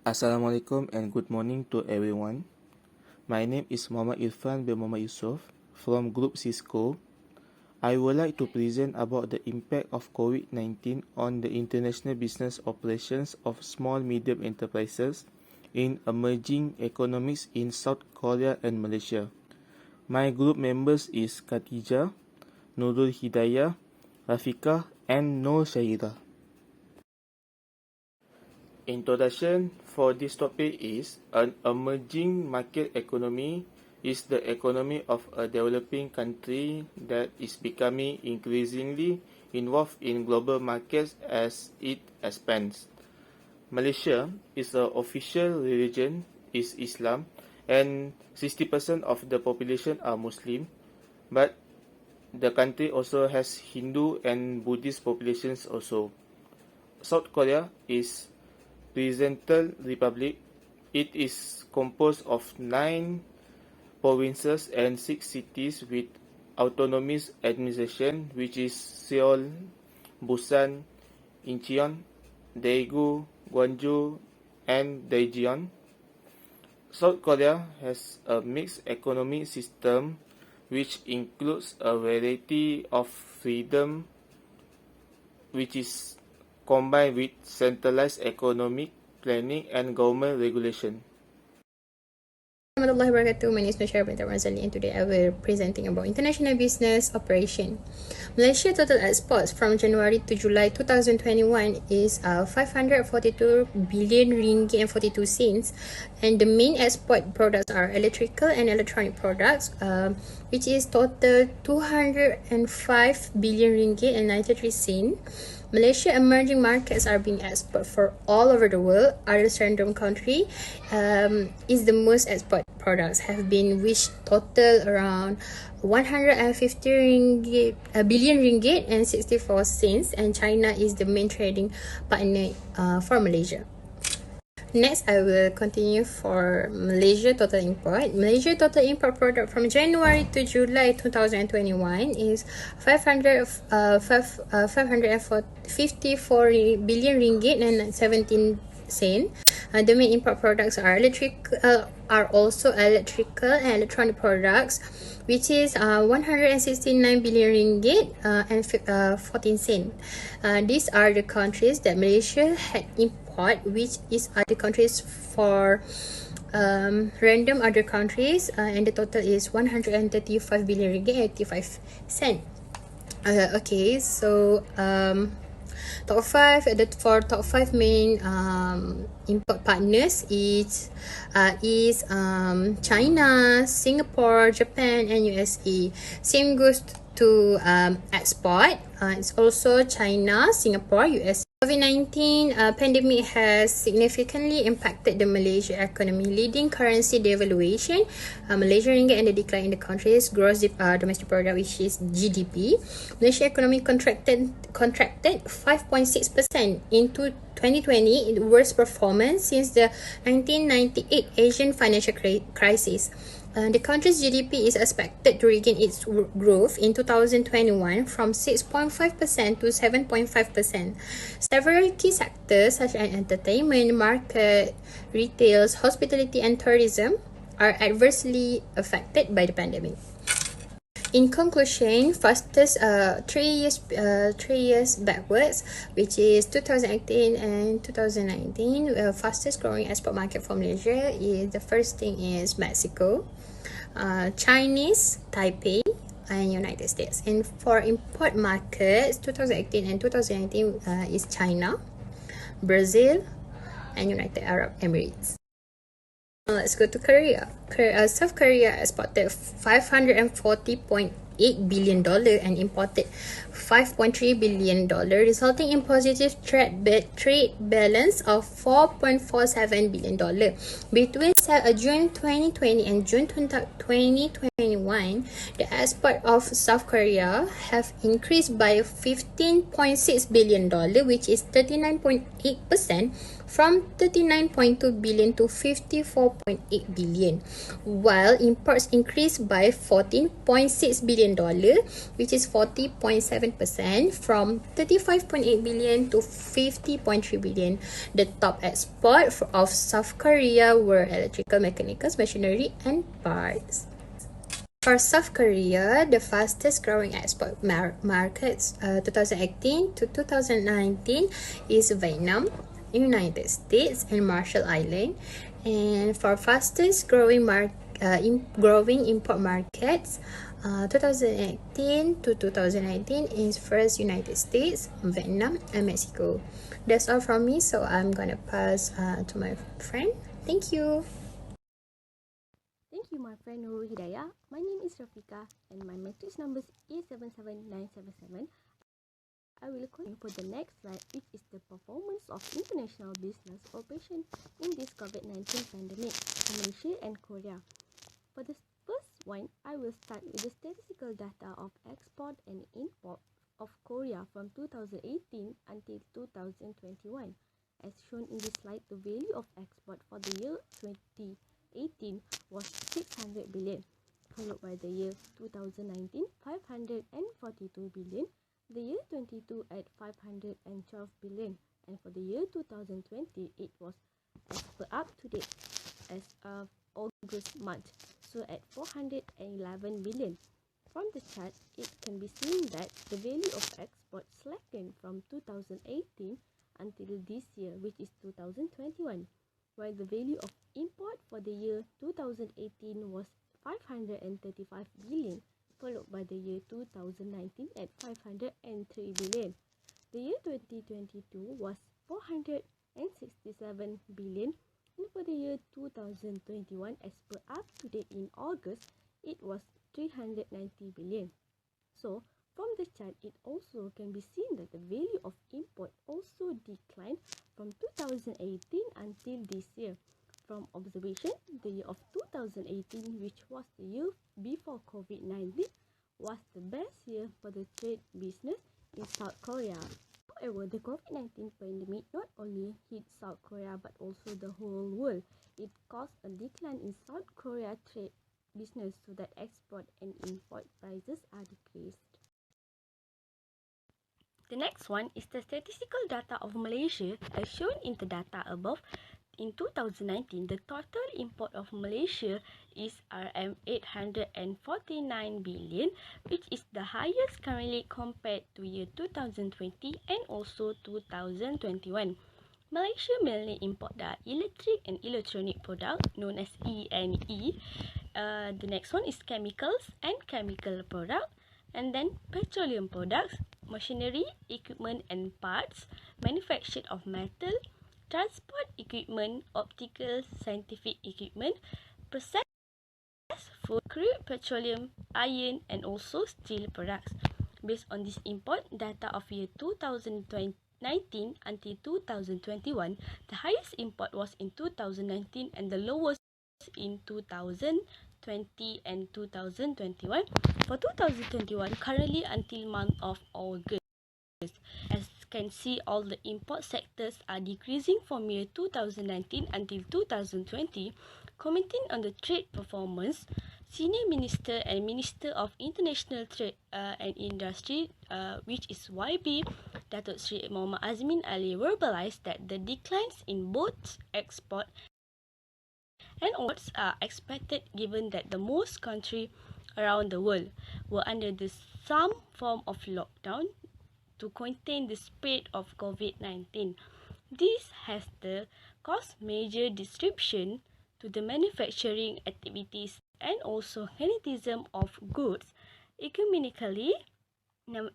Assalamualaikum and good morning to everyone. My name is Muhammad Irfan bin Muhammad Yusof from Group Cisco. I would like to present about the impact of COVID-19 on the international business operations of small medium enterprises in emerging economies in South Korea and Malaysia. My group members is Khatijah, Nurul Hidayah, Rafika and Nur Syahira. Introduction for this topic is an emerging market economy is the economy of a developing country that is becoming increasingly involved in global markets as it expands. Malaysia is the official religion is Islam and 60% of the population are Muslim, but the country also has Hindu and Buddhist populations also. South Korea is Presidential Republic. It is composed of 9 provinces and 6 cities with autonomous administration, which is Seoul, Busan, Incheon, Daegu, Gwangju, and Daejeon. South Korea has a mixed economic system which includes a variety of freedom which is combined with centralized economic planning and government regulation. Warahmatullahi wabarakatuh. My name is Nushaira Binti Razali and today I will be presenting about international business operation. Malaysia total exports from January to July 2021 is 542 billion ringgit and 42 cents, and the main export products are electrical and electronic products, which is total 205 billion ringgit and 93 cents. Malaysia emerging markets are being exported for all over the world. Other random country is the most export products have been which total around 150 billion ringgit and 64 cents, and China is the main trading partner for Malaysia. Next, I will continue for Malaysia total import. Malaysia total import product from January to July 2021 is 554 billion ringgit and 17 cents. The main import products are also electrical and electronic products, which is 169 billion ringgit and 14 cents. These are the countries that Malaysia had import, which is other countries for random other countries, and the total is 135 billion ringgit 85 cents. Okay, so top 5 for top 5 main import partners is China, Singapore, Japan and USA. Same goes to export. It's also China, Singapore, USA. COVID-19 pandemic has significantly impacted the Malaysia economy, leading currency devaluation, Malaysian ringgit, and the decline in the country's gross domestic product, which is GDP. Malaysia economy contracted 5.6% into 2020, the worst performance since the 1998 Asian financial crisis. The country's GDP is expected to regain its growth in 2021 from 6.5% to 7.5%. Several key sectors such as entertainment, market, retail, hospitality and tourism are adversely affected by the pandemic. In conclusion, fastest 3 years backwards, which is 2018 and 2019, fastest growing export market for Malaysia is, the first thing is Mexico, Chinese, Taipei, and United States. And for import markets, 2018 and 2019 is China, Brazil, and United Arab Emirates. Let's go to Korea. South Korea exported $540.8 billion and imported $5.3 billion, resulting in positive trade balance of $4.47 billion. Between June 2020 and June 2021, the export of South Korea have increased by $15.6 billion, which is 39.8% from 39.2 billion to 54.8 billion, while imports increased by $14.6 billion, which is 40.7%, from 35.8 billion to 50.3 billion. The top export of South Korea were electrical, mechanicals, machinery, and parts. For South Korea, the fastest growing export markets 2018 to 2019 is Vietnam, United States, and Marshall Island. And for fastest growing growing import markets 2018 to 2019 is first United States, Vietnam, and Mexico. That's all from me, so I'm gonna pass to my friend. Thank you. Thank you, my friend Nurul Hidayah. My name is Rafika and my matrix number is A77977. I will continue for the next slide, which is the performance of international business operation in this COVID-19 pandemic for Malaysia and Korea. For the first one, I will start with the statistical data of export and import of Korea from 2018 until 2021. As shown in this slide, the value of export for the year 2018 was 600 billion, followed by the year 2019, 542 billion, the year 22 at 512 billion, and for the year 2020, it was as per up to date as of August month, so at 411 billion. From the chart, it can be seen that the value of export slackened from 2018 until this year, which is 2021, while the value of import for the year 2018 was 535 billion, followed by the year 2019 at 503 billion. The year 2022 was 467 billion, and for the year 2021, as per up to date in August, it was 390 billion. So, from the chart, it also can be seen that the value of import also declined from 2018 until this year. From observation, the year of 2018, which was the year before COVID-19, was the best year for the trade business in South Korea. However, the COVID-19 pandemic not only hit South Korea but also the whole world. It caused a decline in South Korea trade business so that export and import prices are decreased. The next one is the statistical data of Malaysia as shown in the data above. In 2019, the total import of Malaysia is RM849 billion, which is the highest currently compared to year 2020 and also 2021. Malaysia mainly import the electric and electronic product known as E&E. The next one is chemicals and chemical product, and then petroleum products, machinery, equipment and parts, manufacture of metal, transport equipment, optical, scientific equipment, processed food, crude petroleum, iron and also steel products. Based on this import data of year 2019 until 2021, the highest import was in 2019 and the lowest in 2020 and 2021. For 2021, currently until month of August, as can see, all the import sectors are decreasing from year 2019 until 2020. Commenting on the trade performance, Senior Minister and Minister of International Trade and Industry, which is YB, Datuk Seri Muhammad Azmin Ali, verbalized that the declines in both export and imports are expected given that the most countries around the world were under some form of lockdown to contain the spread of COVID-19. This has caused major disruption to the manufacturing activities and also kinetism of goods. Economically,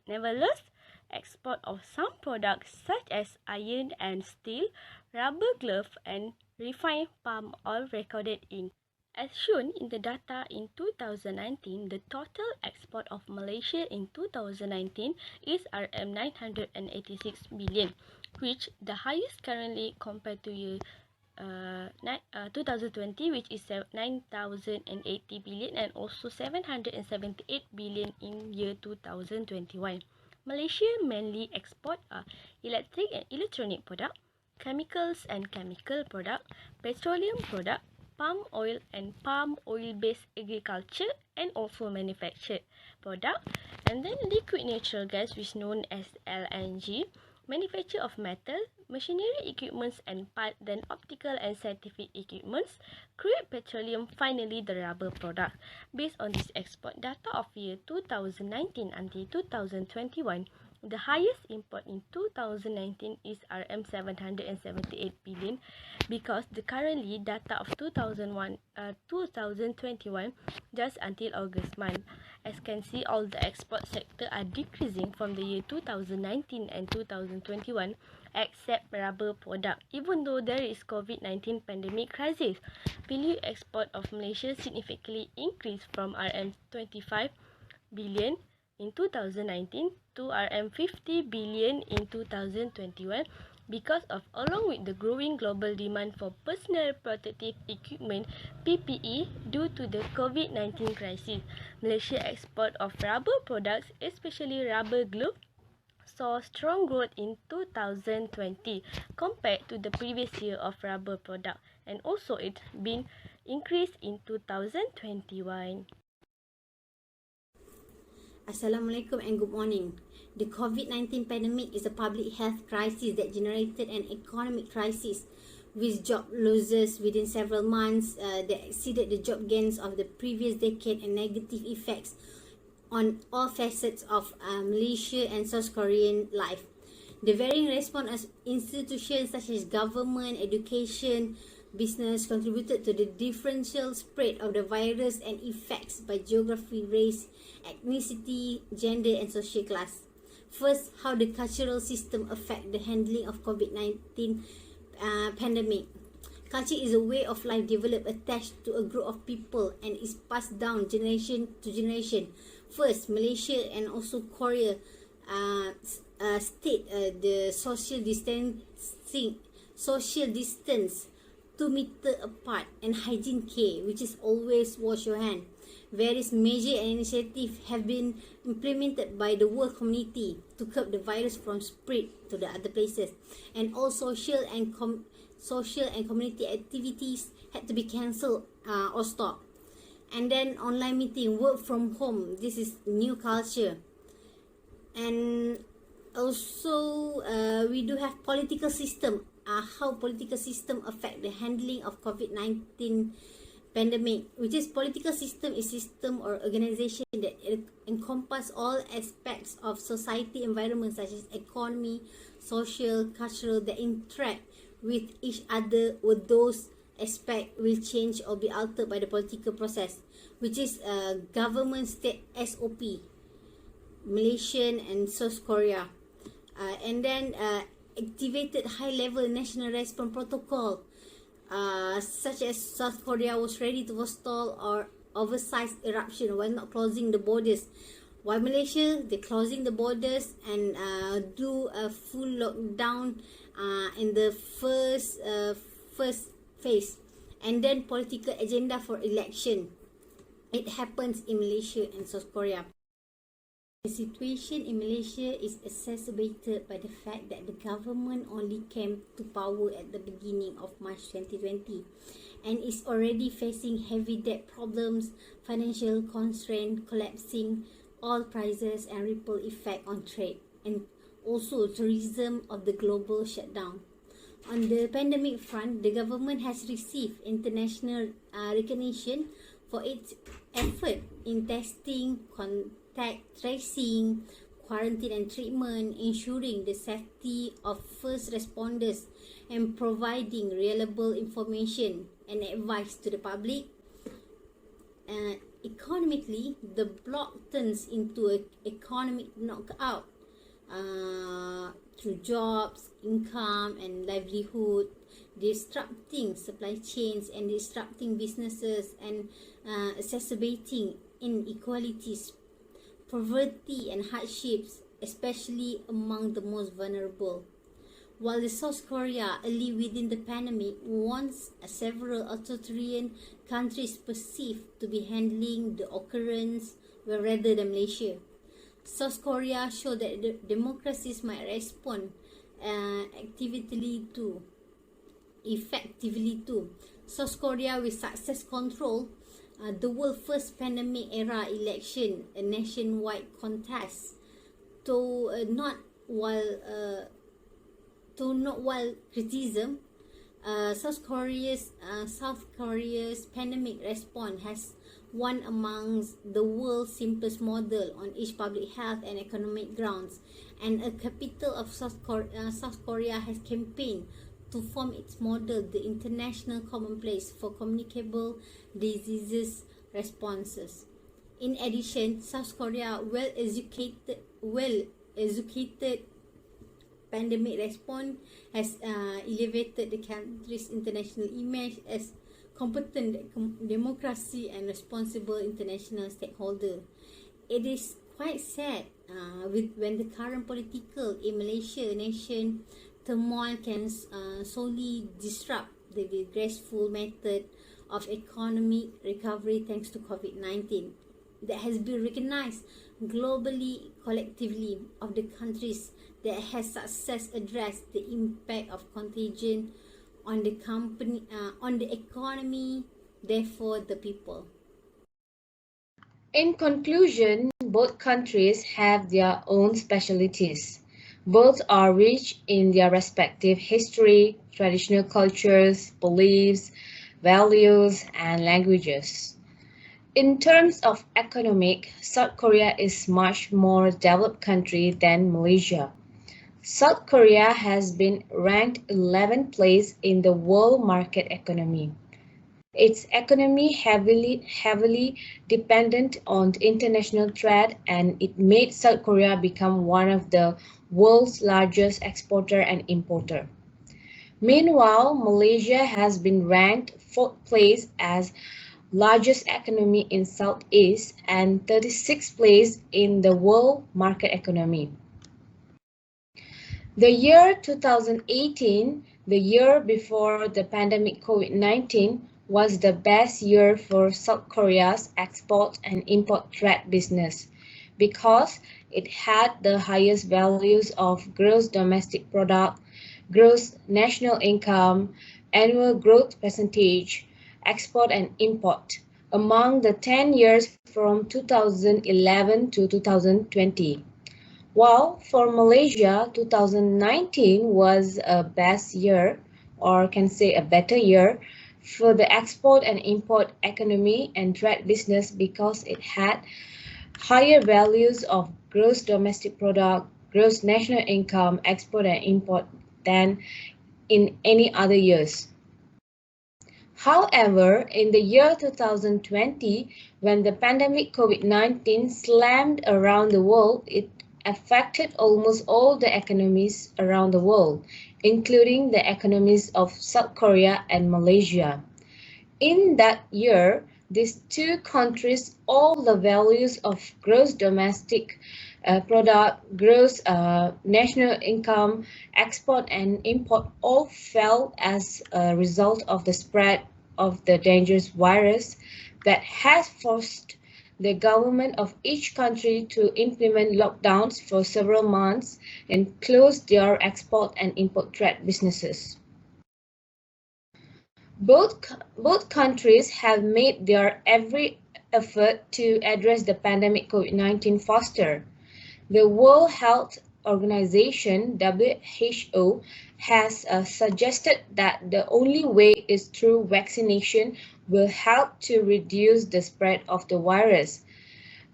nevertheless, export of some products such as iron and steel, rubber glove and refined palm oil recorded in. As shown in the data in 2019, the total export of Malaysia in 2019 is RM986 billion, which the highest currently compared to year 2020, which is 9,080 billion, and also 778 billion in year 2021. Malaysia mainly export electric and electronic product, chemicals and chemical product, petroleum product, palm oil and palm oil-based agriculture and also manufactured product, and then liquid natural gas, which is known as LNG, manufacture of metal, machinery equipments and part, then optical and scientific equipments, crude petroleum, finally the rubber product. Based on this export data of year 2019 until 2021, the highest import in 2019 is RM 778 billion because the currently data of 2021 just until August month. As can see, all the export sector are decreasing from the year 2019 and 2021 except rubber product. Even though there is COVID-19 pandemic crisis, value export of Malaysia significantly increased from RM 25 billion in 2019 to RM 50 billion in 2021 because of, along with the growing global demand for personal protective equipment PPE due to the COVID-19 crisis. Malaysia export of rubber products, especially rubber glove, saw strong growth in 2020 compared to the previous year of rubber product, and also it's been increased in 2021. Assalamualaikum and good morning. The COVID-19 pandemic is a public health crisis that generated an economic crisis with job losses within several months that exceeded the job gains of the previous decade and negative effects on all facets of Malaysia and South Korean life. The varying response of institutions such as government, education, business contributed to the differential spread of the virus and effects by geography, race, ethnicity, gender and social class. First, how the cultural system affect the handling of COVID-19 pandemic. Culture is a way of life developed attached to a group of people and is passed down generation to generation. First, Malaysia and also Korea state the social distance 2 meters apart and hygiene care, which is always wash your hand. Various measures and initiatives have been implemented by the world community to curb the virus from spread to the other places, and all social and community activities had to be cancelled or stopped. And then online meeting, work from home, this is new culture. And also we do have political system, how political system affect the handling of COVID-19 pandemic, which is political system is system or organization that encompass all aspects of society environment such as economy, social, cultural that interact with each other, with those aspects will change or be altered by the political process, which is government state SOP, Malaysian and South Korea. And then activated high-level national response protocol, such as South Korea was ready to forestall or oversized eruption while not closing the borders. While Malaysia, they're closing the borders and do a full lockdown in the first phase. And then political agenda for election. It happens in Malaysia and South Korea. The situation in Malaysia is exacerbated by the fact that the government only came to power at the beginning of March 2020 and is already facing heavy debt problems, financial constraint, collapsing oil prices and ripple effect on trade, and also tourism of the global shutdown. On the pandemic front, the government has received international recognition for its effort in testing, contact tracing, quarantine and treatment, ensuring the safety of first responders and providing reliable information and advice to the public. Economically, the block turns into an economic knockout through jobs, income and livelihood, disrupting supply chains and disrupting businesses and exacerbating inequalities, poverty and hardships, especially among the most vulnerable. While the South Korea, early within the pandemic, once several authoritarian countries perceived to be handling the occurrence well rather than Malaysia. South Korea showed that the democracies might respond effectively too. South Korea will success control the world first pandemic era election, a nationwide contest, to not while criticism. South Korea's pandemic response has one amongst the world's simplest model on each public health and economic grounds, and a capital of South Korea has campaigned to form its model, the international commonplace for communicable diseases responses. In addition, South Korea well-educated pandemic response has elevated the country's international image as competent democracy and responsible international stakeholder. It is quite sad when the current political in Malaysia nation turmoil can solely disrupt the graceful method of economic recovery thanks to COVID-19 that has been recognized globally collectively of the countries that has success addressed the impact of contagion on the economy, therefore the people. In conclusion, both countries have their own specialties. Both are rich in their respective history, traditional cultures, beliefs, values, and languages. In terms of economic, South Korea is much more developed country than Malaysia. South Korea has been ranked 11th place in the world market economy. Its economy heavily dependent on international trade, and it made South Korea become one of the world's largest exporter and importer. Meanwhile, Malaysia has been ranked 4th place as largest economy in Southeast and 36th place in the world market economy. The year 2018, the year before the pandemic COVID-19, was the best year for South Korea's export and import trade business because it had the highest values of gross domestic product, gross national income, annual growth percentage, export and import among the 10 years from 2011 to 2020. While for Malaysia, 2019 was a best year, or can say a better year, for the export and import economy and trade business because it had higher values of gross domestic product, gross national income, export and import than in any other years. However, in the year 2020, when the pandemic COVID-19 slammed around the world, it affected almost all the economies around the world, including the economies of South Korea and Malaysia. In that year, these two countries, all the values of gross domestic product, gross national income, export and import all fell as a result of the spread of the dangerous virus that has forced the government of each country to implement lockdowns for several months and close their export and import trade businesses. Both countries have made their every effort to address the pandemic COVID-19 faster. The World Health Organization, WHO, has suggested that the only way is through vaccination will help to reduce the spread of the virus.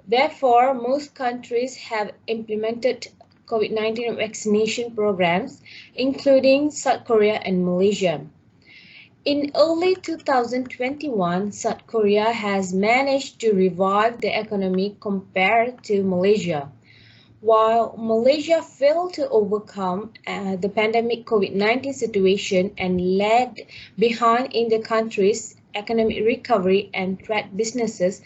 Therefore, most countries have implemented COVID-19 vaccination programs, including South Korea and Malaysia. In early 2021, South Korea has managed to revive the economy compared to Malaysia. While Malaysia failed to overcome the pandemic COVID-19 situation and lagged behind in the country's economic recovery and trade businesses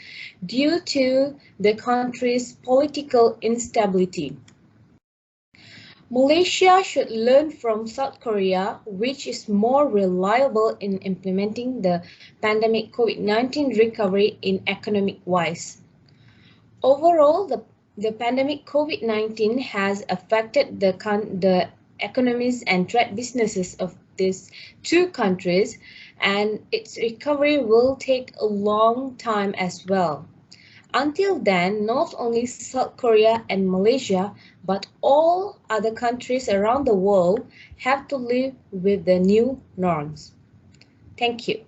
due to the country's political instability. Malaysia should learn from South Korea, which is more reliable in implementing the pandemic COVID-19 recovery in economic wise. Overall, the pandemic COVID-19 has affected the economies and trade businesses of these two countries, and its recovery will take a long time as well. Until then, not only South Korea and Malaysia, but all other countries around the world have to live with the new norms. Thank you.